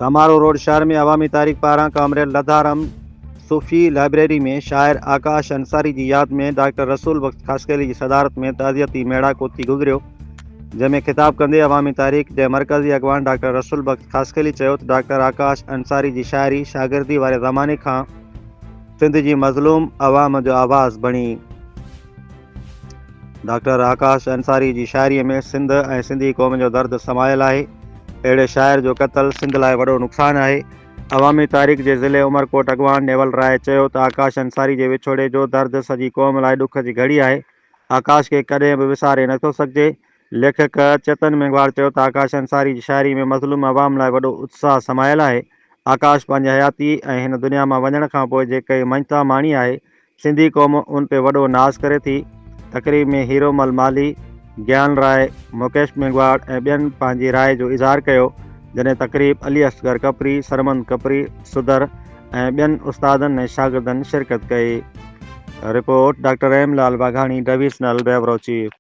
समारोह रोड शहर में अवामी तारीख़ 12 कमरे लधारम सूफ़ी लाइब्रेरी में शाइर आकाश अंसारी की याद में डॉक्टर रसूल बख्श खासकेली की सदारत में ताज़ियती मेड़ाको थी गुज़रियो, जंहिंमें ख़िताब कंदे अवामी तारीख़ जे मरकज़ी अॻवान डॉक्टर रसूल बख्श खासकेली चयो त डॉक्टर आकाश अंसारी की शाइरी शागिर्दी वारे ज़माने खां सिंध की मज़लूम अवाम जो आवाज़ बणी। डॉक्टर आकाश अंसारी की शाइरी में सिंध ऐं सिंधी क़ौम जो दर्द समायल है। अड़े शाइर जो क़त्ल सिंध लाइ वॾो नुक़सान है। अवामी तारीख़ के ज़िले उमरकोट अॻवान नेवल राय चयो त आकाश अंसारी के विछोड़े जो दर्द सॼी क़ौम लाइ ॾुख की घड़ी है। आकाश के कॾहिं भी विसारे नथो सघिजे। लेखक चेतन मेघवार चयो त आकाश अंसारी की शाइरी में मज़लूम अवाम लाइ वॾो उत्साह समायल है। आकाश पंहिंजी हयाती ऐं हिन दुनिया मां वञण खां पोइ जेके मंजता माणी है, सिंधी क़ौम उन पे वॾो नाज़ करे थी। तकरीब में हीरोमल माली, ज्ञान राय, मुकेश मेघवार ऐं ॿियनि पंहिंजी राय जो इज़हार कियो। जॾहिं तकरीब अली असगर कपरी, सरमंद कपरी, सुधर ऐं ॿियनि उस्तादनि ऐं शागिर्दनि शिरकत कई। Report doctor Hemlal Waghani, divisional bureau chief.